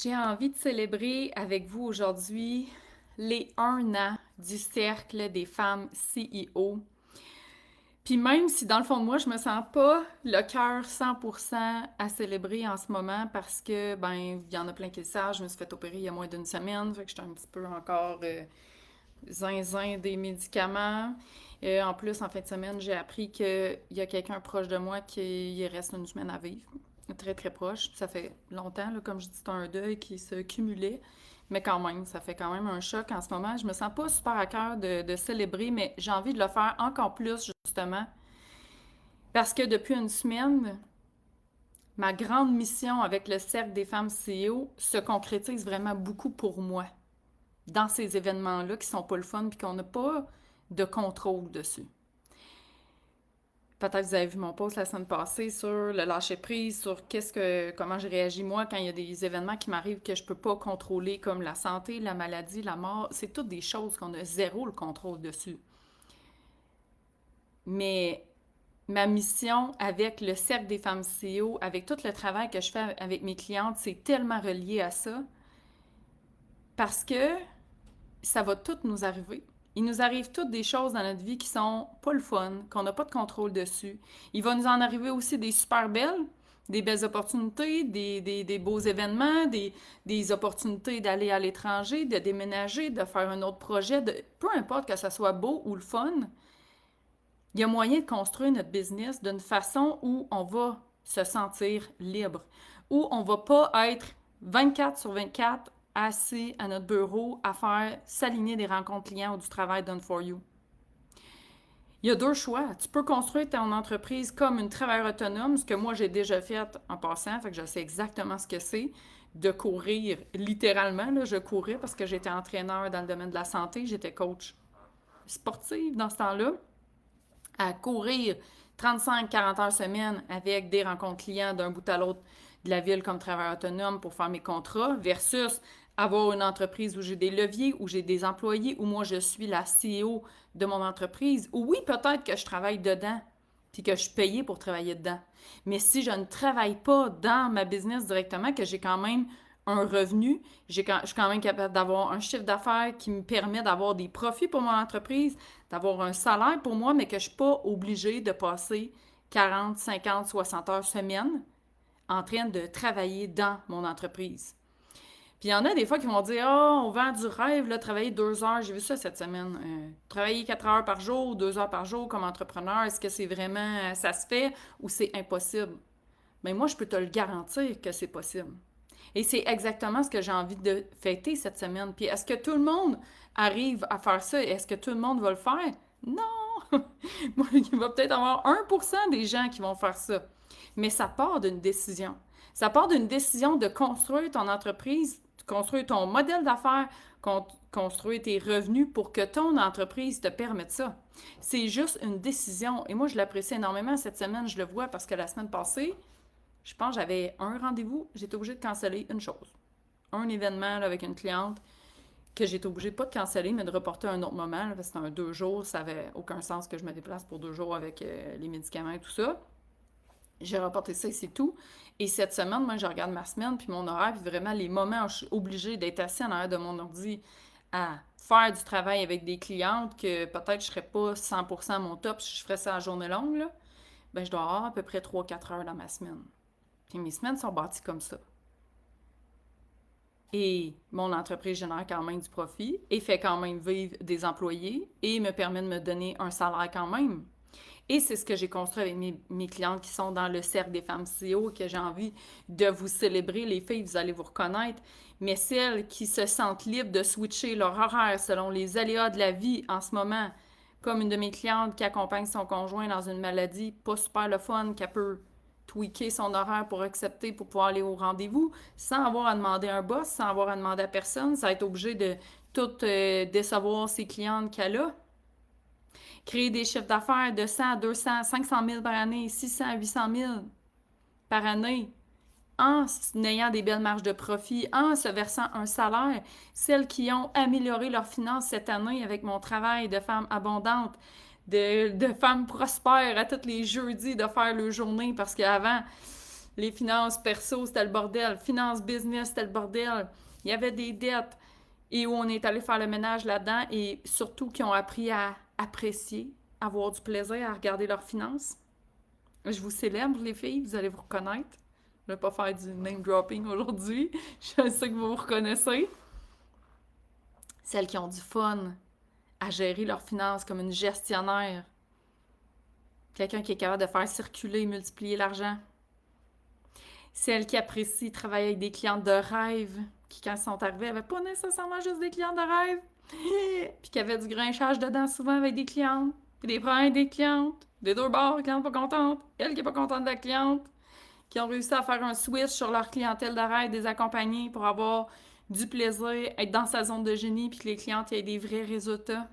J'ai envie de célébrer avec vous aujourd'hui les 1 an du Cercle des femmes CEO. Puis même si dans le fond de moi, je me sens pas le cœur 100% à célébrer en ce moment parce que, ben, il y en a plein qui le savent, je me suis fait opérer il y a moins d'une semaine, fait que j'étais un petit peu encore zinzin des médicaments. En plus, en fin de semaine, j'ai appris qu'il y a quelqu'un proche de moi qui il reste une semaine à vivre. Très, très proche. Ça fait longtemps, là, comme je dis, c'est un deuil qui se cumulait. Mais quand même, ça fait quand même un choc en ce moment. Je me sens pas super à cœur de célébrer, mais j'ai envie de le faire encore plus, justement, parce que depuis une semaine, ma grande mission avec le Cercle des femmes CEO se concrétise vraiment beaucoup pour moi dans ces événements-là qui sont pas le fun puis qu'on n'a pas de contrôle dessus. Peut-être que vous avez vu mon post la semaine passée sur le lâcher-prise, sur comment je réagis moi quand il y a des événements qui m'arrivent que je peux pas contrôler, comme la santé, la maladie, la mort. C'est toutes des choses qu'on a zéro le contrôle dessus. Mais ma mission avec le Cercle des femmes CEO, avec tout le travail que je fais avec mes clientes, c'est tellement relié à ça parce que ça va tout nous arriver. Il nous arrive toutes des choses dans notre vie qui sont pas le fun, qu'on n'a pas de contrôle dessus. Il va nous en arriver aussi des super belles, des belles opportunités, des beaux événements, des opportunités d'aller à l'étranger, de déménager, de faire un autre projet, peu importe que ça soit beau ou le fun, il y a moyen de construire notre business d'une façon où on va se sentir libre, où on va pas être 24 sur 24 assis à notre bureau à faire s'aligner des rencontres clients ou du travail done for you. Il y a deux choix. Tu peux construire ton entreprise comme une travailleuse autonome, ce que moi j'ai déjà fait en passant, fait que je sais exactement ce que c'est de courir littéralement. Là, je courais parce que j'étais entraîneur dans le domaine de la santé, j'étais coach sportive dans ce temps-là, à courir 35-40 heures semaine avec des rencontres clients d'un bout à l'autre de la ville comme travailleur autonome pour faire mes contrats versus avoir une entreprise où j'ai des leviers, où j'ai des employés, où moi je suis la CEO de mon entreprise, où oui, peut-être que je travaille dedans, puis que je suis payée pour travailler dedans. Mais si je ne travaille pas dans ma business directement, que j'ai quand même un revenu, je suis quand même capable d'avoir un chiffre d'affaires qui me permet d'avoir des profits pour mon entreprise, d'avoir un salaire pour moi, mais que je ne suis pas obligée de passer 40, 50, 60 heures semaine en train de travailler dans mon entreprise. Puis il y en a des fois qui vont dire ah, on vend du rêve, là, travailler 2 heures. J'ai vu ça cette semaine. Travailler 4 heures par jour, 2 heures par jour comme entrepreneur, est-ce que c'est vraiment, ça se fait ou c'est impossible? Mais moi, je peux te le garantir que c'est possible. Et c'est exactement ce que j'ai envie de fêter cette semaine. Puis est-ce que tout le monde arrive à faire ça? Est-ce que tout le monde va le faire? Non! Il va peut-être avoir 1% des gens qui vont faire ça. Mais ça part d'une décision. Ça part d'une décision de construire ton entreprise, de construire ton modèle d'affaires, construire tes revenus pour que ton entreprise te permette ça. C'est juste une décision. Et moi, je l'apprécie énormément cette semaine. Je le vois parce que la semaine passée, je pense que j'avais un rendez-vous, j'étais obligée de canceller une chose. Un événement là, avec une cliente que j'étais obligée pas de canceller, mais de reporter à un autre moment, là, parce que c'était un 2 jours, ça avait aucun sens que je me déplace pour 2 jours avec les médicaments et tout ça. J'ai reporté ça et c'est tout. Et cette semaine, moi, je regarde ma semaine, puis mon horaire, puis vraiment les moments où je suis obligée d'être assis en arrière de mon ordi à faire du travail avec des clientes que peut-être je serais pas 100% à mon top si je ferais ça à journée longue, là, ben je dois avoir à peu près 3-4 heures dans ma semaine. Puis mes semaines sont bâties comme ça. Et mon entreprise génère quand même du profit et fait quand même vivre des employés et me permet de me donner un salaire quand même. Et c'est ce que j'ai construit avec mes clientes qui sont dans le cercle des femmes CEO que j'ai envie de vous célébrer. Les filles, vous allez vous reconnaître. Mais celles qui se sentent libres de switcher leur horaire selon les aléas de la vie en ce moment, comme une de mes clientes qui accompagne son conjoint dans une maladie pas super le fun, qui peut tweaker son horaire pour accepter, pour pouvoir aller au rendez-vous, sans avoir à demander à un boss, sans avoir à demander à personne, ça va être obligé de tout décevoir ses clientes qu'elle a. Créer des chiffres d'affaires de 100, 200, 500 000 par année, 600, 800 000 par année, en ayant des belles marges de profit, en se versant un salaire. Celles qui ont amélioré leurs finances cette année avec mon travail de femme abondante, de femmes prospères à tous les jeudis de faire leur journée parce qu'avant, Les finances perso, c'était le bordel. Finances business, c'était le bordel. Il y avait des dettes et où on est allé faire le ménage là-dedans et surtout qui ont appris à apprécier, avoir du plaisir à regarder leurs finances. Je vous célèbre, les filles, vous allez vous reconnaître. Je ne vais pas faire du name dropping aujourd'hui. Je sais que vous vous reconnaissez. Celles qui ont du fun à gérer leurs finances comme une gestionnaire. Quelqu'un qui est capable de faire circuler et multiplier l'argent. Celles qui apprécient travailler avec des clientes de rêve, qui quand ils sont arrivés, n'avaient pas nécessairement juste des clientes de rêve, puis qui avaient du grinchage dedans souvent avec des clientes, puis des problèmes avec des clientes, des deux bords, clientes pas contentes, elle qui est pas contente de la cliente, qui ont réussi à faire un switch sur leur clientèle de rêve, des accompagnés pour avoir du plaisir, être dans sa zone de génie, puis que les clientes aient des vrais résultats.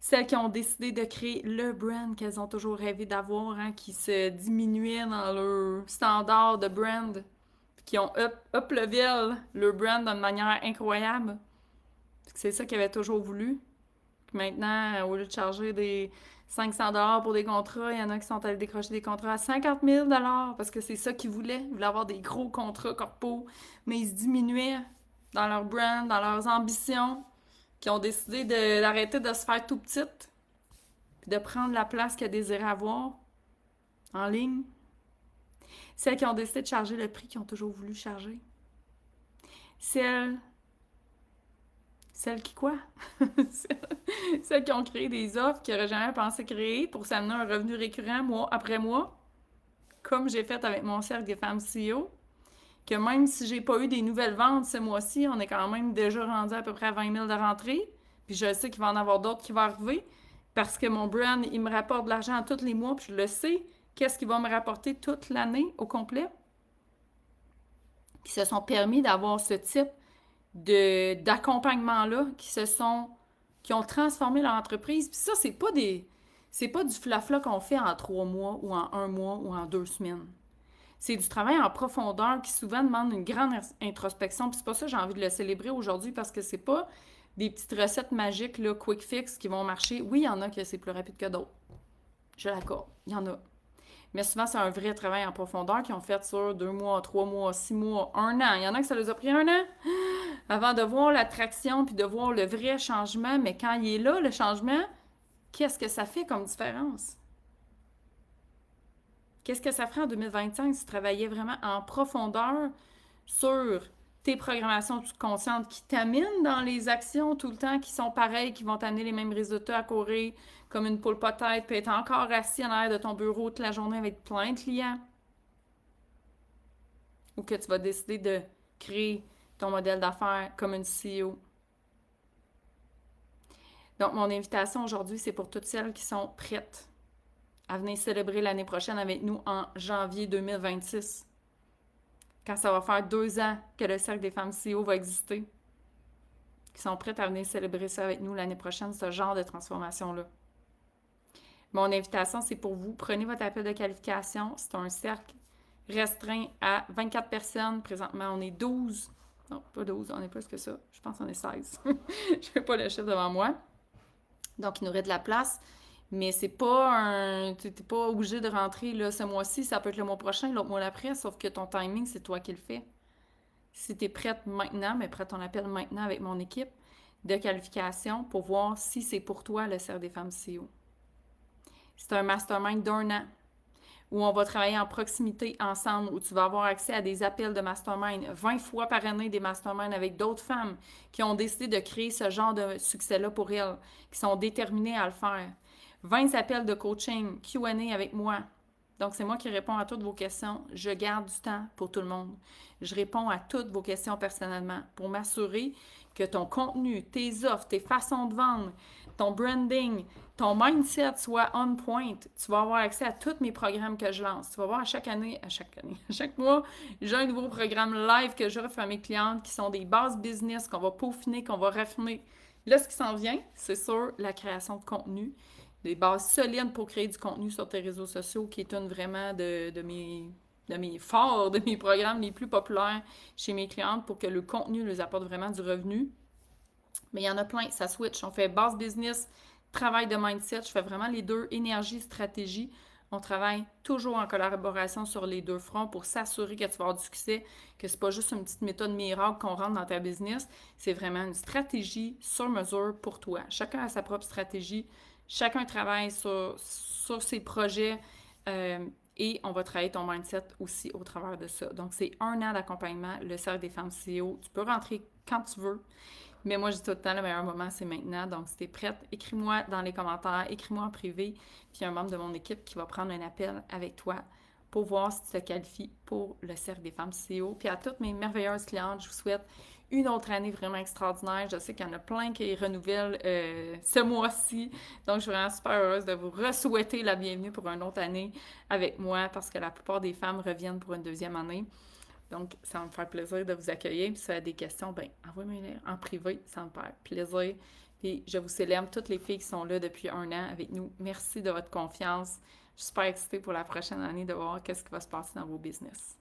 Celles qui ont décidé de créer le brand qu'elles ont toujours rêvé d'avoir, hein, qui se diminuaient dans leur standard de brand, puis qui ont up level leur brand d'une manière incroyable. C'est ça qu'elles avaient toujours voulu. Puis maintenant, au lieu de charger des 500$ pour des contrats, il y en a qui sont allés décrocher des contrats à 50 000$ parce que c'est ça qu'ils voulaient. Ils voulaient avoir des gros contrats corpo, mais ils se diminuaient dans leur brand, dans leurs ambitions, qui ont décidé d'arrêter de se faire tout petite, puis de prendre la place qu'elles désiraient avoir en ligne. Celles qui ont décidé de charger le prix qu'ils ont toujours voulu charger. Celles qui quoi? Celles qui ont créé des offres qu'ils n'auraient jamais pensé créer pour s'amener un revenu récurrent mois après mois, comme j'ai fait avec mon cercle des femmes CEO, que même si j'ai pas eu des nouvelles ventes ce mois-ci, on est quand même déjà rendu à peu près à 20 000 de rentrée, puis je sais qu'il va en avoir d'autres qui vont arriver, parce que mon brand, il me rapporte de l'argent tous les mois, puis je le sais, qu'est-ce qu'il va me rapporter toute l'année au complet, qui se sont permis d'avoir ce type d'accompagnement-là, qui ont transformé leur entreprise. Puis ça, c'est pas du flafla qu'on fait en 3 mois ou en 1 mois ou en 2 semaines. C'est du travail en profondeur qui souvent demande une grande introspection. Puis c'est pas ça que j'ai envie de le célébrer aujourd'hui parce que c'est pas des petites recettes magiques, là, quick fix qui vont marcher. Oui, il y en a que c'est plus rapide que d'autres. Je l'accorde. Il y en a. Mais souvent, c'est un vrai travail en profondeur qu'ils ont fait sur 2 mois, 3 mois, 6 mois, 1 an. Il y en a que ça les a pris 1 an avant de voir l'attraction puis de voir le vrai changement. Mais quand il est là, le changement, qu'est-ce que ça fait comme différence? Qu'est-ce que ça ferait en 2025 si tu travaillais vraiment en profondeur sur tes programmations conscientes qui t'amènent dans les actions tout le temps, qui sont pareilles, qui vont t'amener les mêmes résultats à courir comme une poule potette, puis être encore assis en arrière de ton bureau toute la journée avec plein de clients? Ou que tu vas décider de créer ton modèle d'affaires comme une CEO? Donc, mon invitation aujourd'hui, c'est pour toutes celles qui sont prêtes à venir célébrer l'année prochaine avec nous en janvier 2026. Quand ça va faire 2 ans que le Cercle des femmes CEO va exister. Qui sont prêtes à venir célébrer ça avec nous l'année prochaine, ce genre de transformation-là. Mon invitation, c'est pour vous. Prenez votre appel de qualification. C'est un cercle restreint à 24 personnes. Présentement, on est 12. Non, pas 12, on est plus que ça. Je pense qu'on est 16. Je n'ai pas le chiffre devant moi. Donc, il nous reste de la place. Mais c'est pas un. Tu n'es pas obligé de rentrer là, ce mois-ci, ça peut être le mois prochain, l'autre mois d'après, sauf que ton timing, c'est toi qui le fais. Si tu es prête maintenant, mais prête ton appel maintenant avec mon équipe de qualification pour voir si c'est pour toi le Cercle des femmes CEO. C'est un mastermind d'1 an où on va travailler en proximité ensemble, où tu vas avoir accès à des appels de mastermind 20 fois par année, des masterminds avec d'autres femmes qui ont décidé de créer ce genre de succès-là pour elles, qui sont déterminées à le faire. 20 appels de coaching, Q&A avec moi. Donc, c'est moi qui réponds à toutes vos questions. Je garde du temps pour tout le monde. Je réponds à toutes vos questions personnellement pour m'assurer que ton contenu, tes offres, tes façons de vendre, ton branding, ton mindset soit on point. Tu vas avoir accès à tous mes programmes que je lance. Tu vas voir à chaque mois, j'ai un nouveau programme live que j'offre à mes clientes qui sont des bases business qu'on va peaufiner, qu'on va raffiner. Là, ce qui s'en vient, c'est sur la création de contenu, des bases solides pour créer du contenu sur tes réseaux sociaux, qui est une vraiment de mes forts, de mes programmes les plus populaires chez mes clientes pour que le contenu leur apporte vraiment du revenu. Mais il y en a plein, ça switch. On fait base business, travail de mindset. Je fais vraiment les deux, énergie, stratégie, On travaille toujours en collaboration sur les deux fronts pour s'assurer que tu vas avoir du succès, que c'est pas juste une petite méthode miracle qu'on rentre dans ta business, c'est vraiment une stratégie sur mesure pour toi. Chacun a sa propre stratégie, chacun travaille sur ses projets euh, et on va travailler ton mindset aussi au travers de ça. Donc, c'est 1 an d'accompagnement, le Cercle des femmes CEO. Tu peux rentrer quand tu veux. Mais moi, je dis tout le temps, le meilleur moment, c'est maintenant. Donc, si tu es prête, écris-moi dans les commentaires, écris-moi en privé, puis il y a un membre de mon équipe qui va prendre un appel avec toi pour voir si tu te qualifies pour le Cercle des femmes CEO. Puis à toutes mes merveilleuses clientes, je vous souhaite une autre année vraiment extraordinaire. Je sais qu'il y en a plein qui renouvellent ce mois-ci. Donc, je suis vraiment super heureuse de vous re-souhaiter la bienvenue pour une autre année avec moi parce que la plupart des femmes reviennent pour une deuxième année. Donc, ça va me faire plaisir de vous accueillir. Puis, si vous avez des questions, ben envoyez-moi en privé. Ça me fait plaisir. Puis, je vous célèbre toutes les filles qui sont là depuis 1 an avec nous. Merci de votre confiance. Je suis super excitée pour la prochaine année de voir qu'est-ce qui va se passer dans vos business.